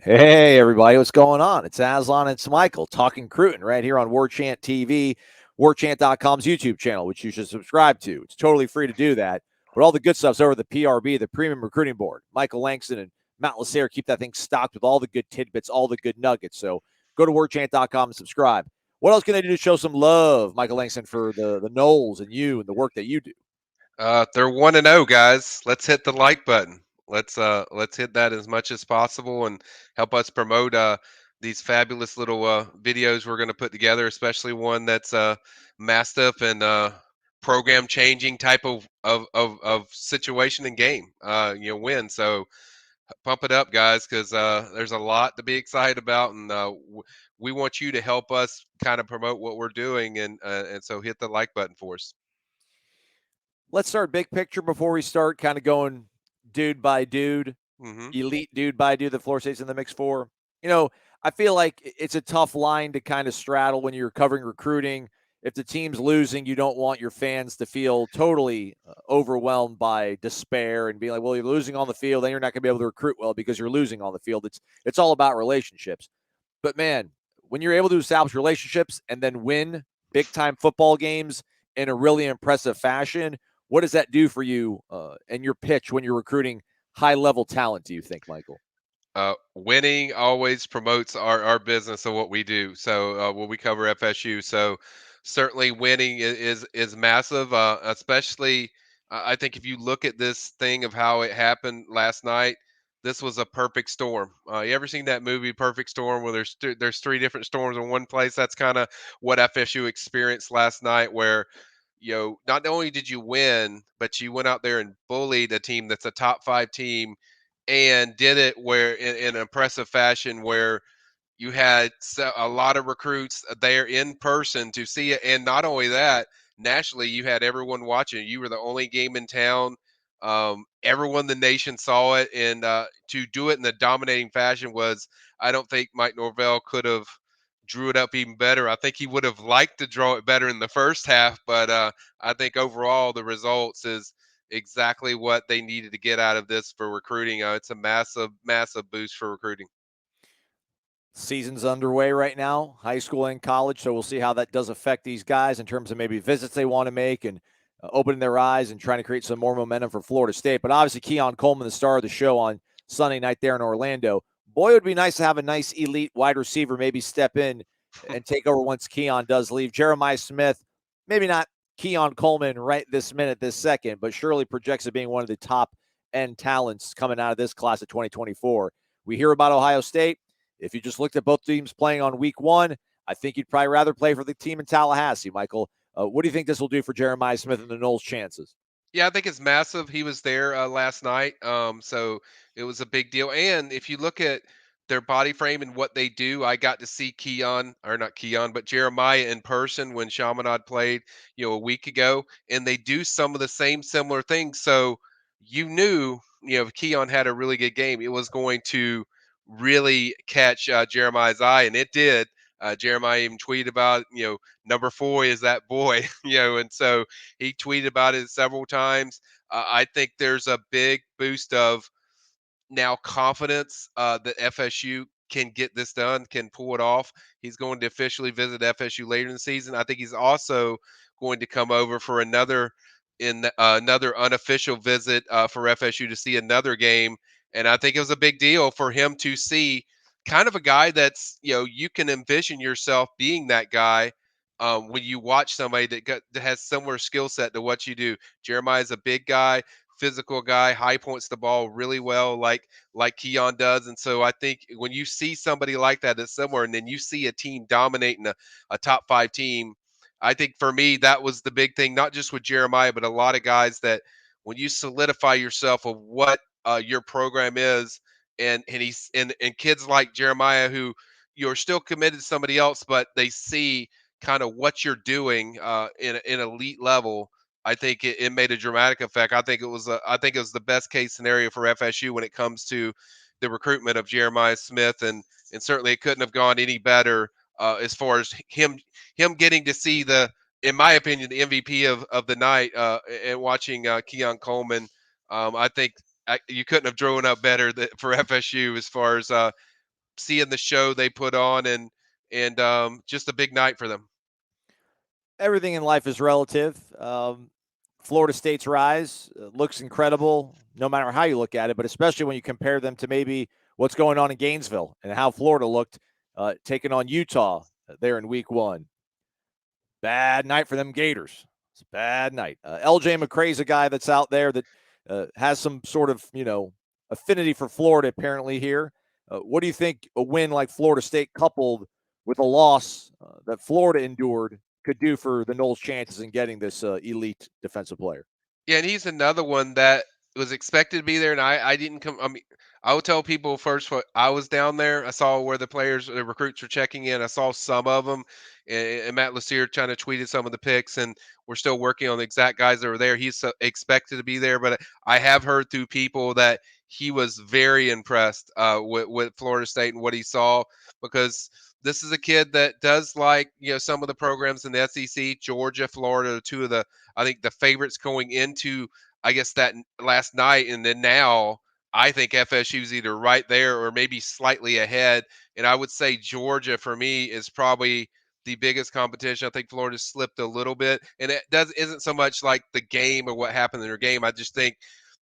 Hey, everybody, what's going on? It's Aslan and it's Michael talking recruiting right here on Warchant TV, warchant.com's YouTube channel, which you should subscribe to. It's totally free to do that. But all the good stuff's over the PRB, the Premium Recruiting Board. Michael Langston and Matt Lassere keep that thing stocked with all the good tidbits, all the good nuggets. So go to warchant.com and subscribe. What else can they do to show some love, Michael Langston, for the Noles and you and the work that you do? They're 1-0, guys. Let's hit the like button. Let's hit that as much as possible and help us promote these fabulous little videos we're going to put together, especially one that's massive and program changing type of situation and game. Win. So pump it up, guys, because there's a lot to be excited about, and we want you to help us kind of promote what we're doing, and so hit the like button for us. Let's start big picture before we start kind of going dude by dude. Hmm. Elite dude by dude that Florida State's in the mix for. You know, I feel like it's a tough line to kind of straddle when you're covering recruiting. If the team's losing, you don't want your fans to feel totally overwhelmed by despair and be like, "Well, you're losing on the field, then you're not going to be able to recruit well because you're losing on the field." It's all about relationships. But man, when you're able to establish relationships and then win big time football games in a really impressive fashion, what does that do for you and your pitch when you're recruiting high level talent, do you think, Michael? Winning always promotes our business and what we do. So when we cover FSU, so certainly winning is massive. Especially, I think if you look at this thing of how it happened last night, this was a perfect storm. You ever seen that movie Perfect Storm, where there's three different storms in one place? That's kind of what FSU experienced last night, where not only did you win, but you went out there and bullied a team that's a top five team and did it where in an impressive fashion where you had a lot of recruits there in person to see it. And not only that, nationally, you had everyone watching. You were the only game in town. Everyone in the nation saw it. And to do it in the dominating fashion was, I don't think Mike Norvell could have drew it up even better. I think he would have liked to draw it better in the first half, but I think overall the results is exactly what they needed to get out of this for recruiting. It's a massive, massive boost for recruiting. Season's underway right now, high school and college. So we'll see how that does affect these guys in terms of maybe visits they want to make and opening their eyes and trying to create some more momentum for Florida State. But obviously, Keon Coleman, the star of the show on Sunday night there in Orlando. Boy, it would be nice to have a nice elite wide receiver maybe step in and take over once Keon does leave. Jeremiah Smith, maybe not Keon Coleman right this minute, this second, but surely projects as being one of the top end talents coming out of this class of 2024. We hear about Ohio State. If you just looked at both teams playing on week one, I think you'd probably rather play for the team in Tallahassee, Michael. What do you think this will do for Jeremiah Smith and the Knowles' chances? Yeah, I think it's massive. He was there last night, so it was a big deal. And if you look at their body frame and what they do, I got to see Keon, or not Keon, but Jeremiah in person when Chaminade played, a week ago, and they do some of the same similar things. So you knew, if Keon had a really good game, it was going to really catch Jeremiah's eye, and it did. Jeremiah even tweeted about, number four is that boy, and so he tweeted about it several times. I think there's a big boost of now confidence that FSU can get this done, can pull it off. He's going to officially visit FSU later in the season. I think he's also going to come over for another unofficial visit for FSU to see another game. And I think it was a big deal for him to see kind of a guy that's you can envision yourself being that guy when you watch somebody that has similar skill set to what you do. Jeremiah's a big guy, physical guy, high points the ball really well, like Keon does. And so I think when you see somebody like that that's somewhere, and then you see a team dominating a top five team, I think for me that was the big thing, not just with Jeremiah, but a lot of guys that when you solidify yourself of what your program is, and kids like Jeremiah who you're still committed to somebody else, but they see kind of what you're doing in elite level. I think it made a dramatic effect. I think it was the best case scenario for FSU when it comes to the recruitment of Jeremiah Smith, and certainly it couldn't have gone any better as far as him getting to see in my opinion, the MVP of the night and watching Keon Coleman. I think you couldn't have drawn up better for FSU as far as seeing the show they put on, and just a big night for them. Everything in life is relative. Florida State's rise looks incredible, no matter how you look at it, but especially when you compare them to maybe what's going on in Gainesville and how Florida looked taking on Utah there in week one. Bad night for them Gators. It's a bad night. LJ McCray's a guy that's out there that has some sort of, affinity for Florida apparently here. What do you think a win like Florida State coupled with a loss that Florida endured could do for the Noles' chances in getting this elite defensive player? Yeah, and he's another one that was expected to be there, and I didn't come. I mean, I will tell people first what I was down there. I saw where the players, the recruits were checking in. I saw some of them, and Matt Lucier trying to tweeted some of the picks, and we're still working on the exact guys that were there. He's expected to be there, but I have heard through people that he was very impressed with Florida State and what he saw, because this is a kid that does like some of the programs in the SEC. Georgia, Florida, two of the, I think, the favorites going into, I guess, that last night, and then now I think FSU's either right there or maybe slightly ahead. And I would say Georgia for me is probably the biggest competition. I think Florida slipped a little bit, and it isn't so much like the game or what happened in their game. I just think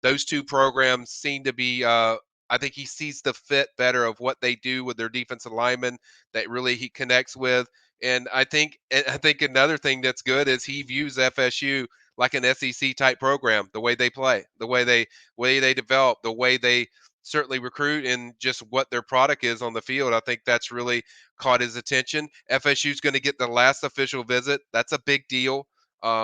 those two programs seem to be. I think he sees the fit better of what they do with their defensive linemen that really he connects with. And I think another thing that's good is he views FSU like an SEC type program, the way they play, the way they develop, the way they certainly recruit, and just what their product is on the field. I think that's really caught his attention. FSU is going to get the last official visit. That's a big deal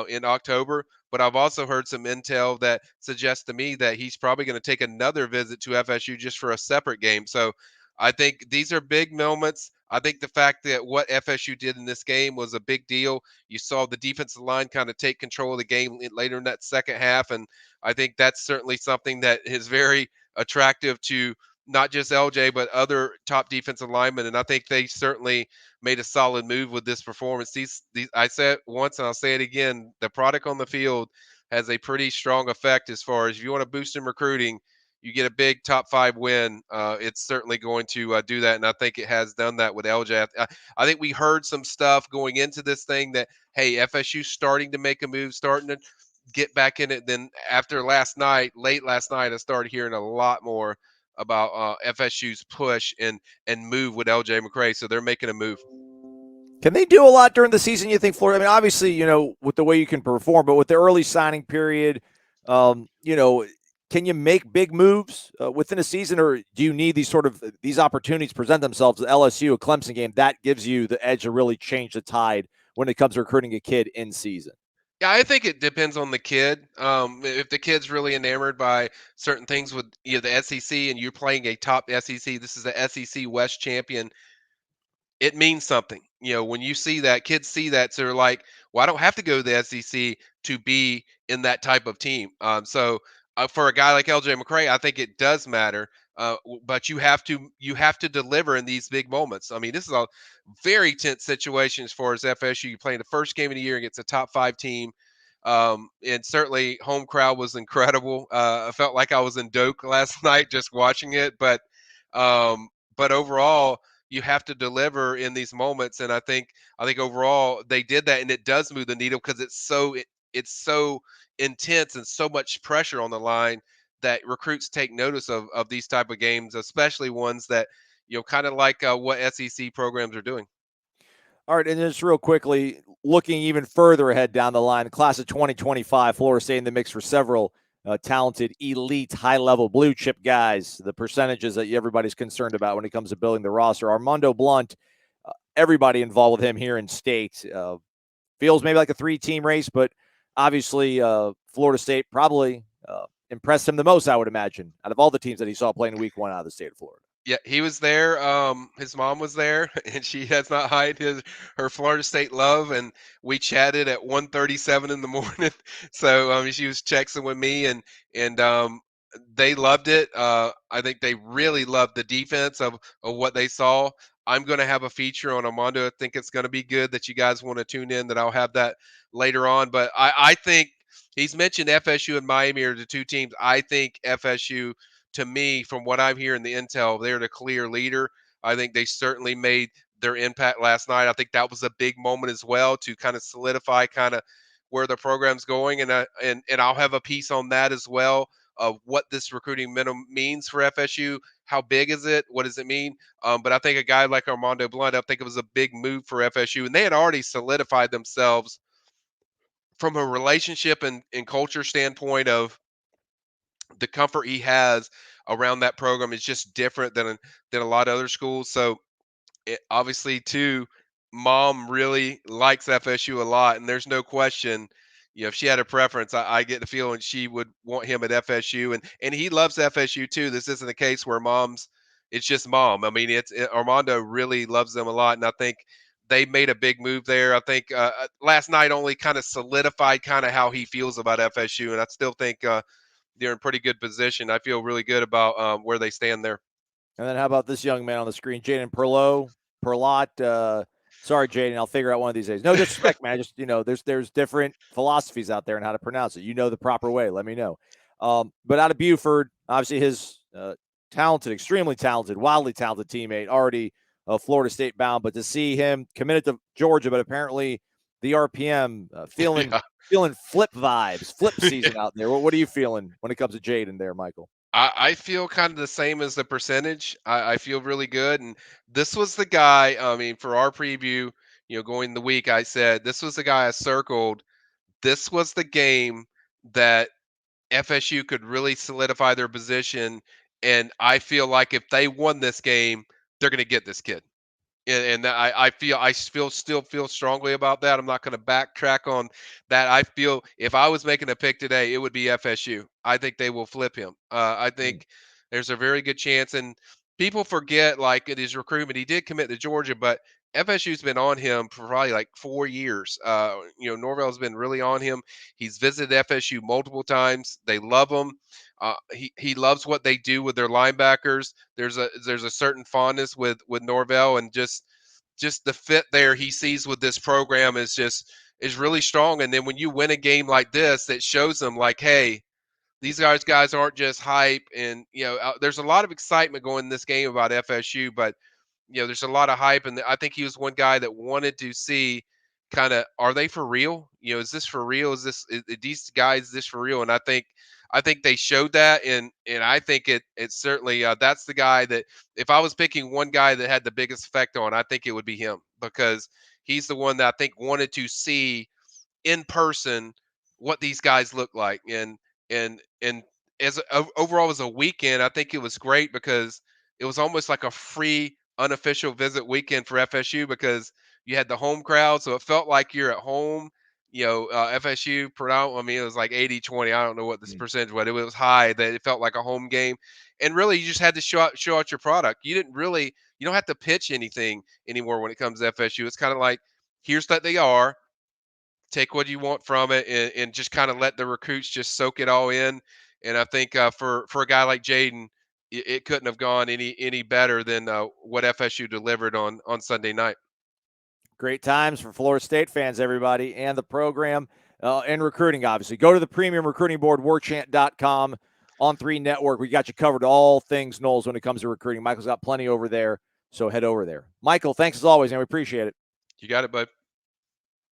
in October. But I've also heard some intel that suggests to me that he's probably going to take another visit to FSU just for a separate game. So I think these are big moments. I think the fact that what FSU did in this game was a big deal. You saw the defensive line kind of take control of the game later in that second half, and I think that's certainly something that is very attractive to not just LJ but other top defensive linemen. And I think they certainly made a solid move with this performance. These I said once and I'll say it again: the product on the field has a pretty strong effect as far as if you want to boost in recruiting, you get a big top five win, it's certainly going to do that. And I think it has done that with LJ. I think we heard some stuff going into this thing that, hey, FSU starting to make a move, starting to get back in it. Then after last night, late last night, I started hearing a lot more about FSU's push and move with LJ McCray. So they're making a move. Can they do a lot during the season, you think, Florida? I mean, obviously, with the way you can perform, but with the early signing period, um, you know, can you make big moves within a season, or do you need these opportunities present themselves? The LSU, a Clemson game, that gives you the edge to really change the tide when it comes to recruiting a kid in season. Yeah, I think it depends on the kid. If the kid's really enamored by certain things with the SEC, and you're playing a top SEC, this is the SEC West champion, it means something. When you see that, kids see that, so they're like, "Well, I don't have to go to the SEC to be in that type of team." So for a guy like LJ McCray, I think it does matter. But you have to deliver in these big moments. I mean, this is a very tense situation as far as FSU. You're playing the first game of the year against a top five team. And certainly home crowd was incredible. I felt like I was in Doak last night just watching it, but overall you have to deliver in these moments. And I think overall they did that, and it does move the needle because it's so intense and so much pressure on the line that recruits take notice of these type of games, especially ones that kind of like what SEC programs are doing. All right, and just real quickly, looking even further ahead down the line, the class of 2025, Florida State in the mix for several talented, elite, high-level blue chip guys. The percentages that everybody's concerned about when it comes to building the roster. Armando Blunt, everybody involved with him here in state, feels maybe like a three-team race, but obviously Florida State probably impressed him the most, I would imagine, out of all the teams that he saw playing week one out of the state of Florida. Yeah, he was there. His mom was there, and she has not hide her Florida State love. And we chatted at 1:37 in the morning. So she was texting with me, and they loved it. I think they really loved the defense of what they saw. I'm going to have a feature on Armando. I think it's going to be good that you guys want to tune in. That I'll have that later on. But I think he's mentioned FSU and Miami are the two teams. I think FSU, to me, from what I'm hearing the intel, they're the clear leader. I think they certainly made their impact last night. I think that was a big moment as well to kind of solidify kind of where the program's going, and I'll have a piece on that as well of what this recruiting minimum means for FSU. How big is it? What does it mean? But I think a guy like Armando Blunt, I think it was a big move for FSU, and they had already solidified themselves from a relationship and culture standpoint of the comfort he has around that program is just different than a lot of other schools. So obviously too, mom really likes FSU a lot, and there's no question. If she had a preference, I get the feeling she would want him at FSU, and he loves FSU too. This isn't a case where mom's it's just mom. I mean, Armando really loves them a lot, and I think they made a big move there. I think last night only kind of solidified kind of how he feels about FSU, and I still think they're in pretty good position. I feel really good about where they stand there. And then how about this young man on the screen, Jaden Perlot? Sorry, Jaden, I'll figure out one of these days. No disrespect, man. Just there's different philosophies out there and how to pronounce it. You know the proper way. Let me know. But out of Buford, obviously his talented, extremely talented, wildly talented teammate, already Florida State bound. But to see him committed to Georgia, but apparently the RPM feeling Yeah. feeling flip vibes, flip season out there. What are you feeling when it comes to Jaden there, Michael? I feel kind of the same as the percentage. I feel really good. And this was the guy, I mean, for our preview, going the week, I said this was the guy I circled. This was the game that FSU could really solidify their position. And I feel like if they won this game, they're going to get this kid. And I still feel strongly about that. I'm not going to backtrack on that. I feel if I was making a pick today, it would be FSU. I think they will flip him. I think there's a very good chance, and people forget like in his recruitment, he did commit to Georgia, but FSU's been on him for probably like 4 years. Norvell's been really on him. He's visited FSU multiple times. They love him. He loves what they do with their linebackers. There's a certain fondness with Norvell, and just the fit there he sees with this program is really strong. And then when you win a game like this, that shows them like, hey, these guys aren't just hype. And there's a lot of excitement going in this game about FSU, but there's a lot of hype, and I think he was one guy that wanted to see kind of, are they for real? Is this for real? Is these guys this for real? And I think they showed that, and I think it's certainly that's the guy that if I was picking one guy that had the biggest effect on, I think it would be him, because he's the one that I think wanted to see in person what these guys look like. And overall as a weekend, I think it was great because it was almost like a free unofficial visit weekend for FSU, because you had the home crowd, so it felt like you're at home. FSU I mean, it was like 80-20. I don't know what this percentage was. It was high that it felt like a home game. And really you just had to show out your product. You don't have to pitch anything anymore when it comes to FSU. It's kind of like, here's that they are, take what you want from it, and just kind of let the recruits just soak it all in. And I think for a guy like Jaden, it couldn't have gone any better than what FSU delivered on Sunday night. Great times for Florida State fans, everybody, and the program and recruiting, obviously. Go to the premium recruiting board, warchant.com, on 3 Network. We got you covered all things Noles when it comes to recruiting. Michael's got plenty over there, so head over there. Michael, thanks as always, and we appreciate it. You got it, bud.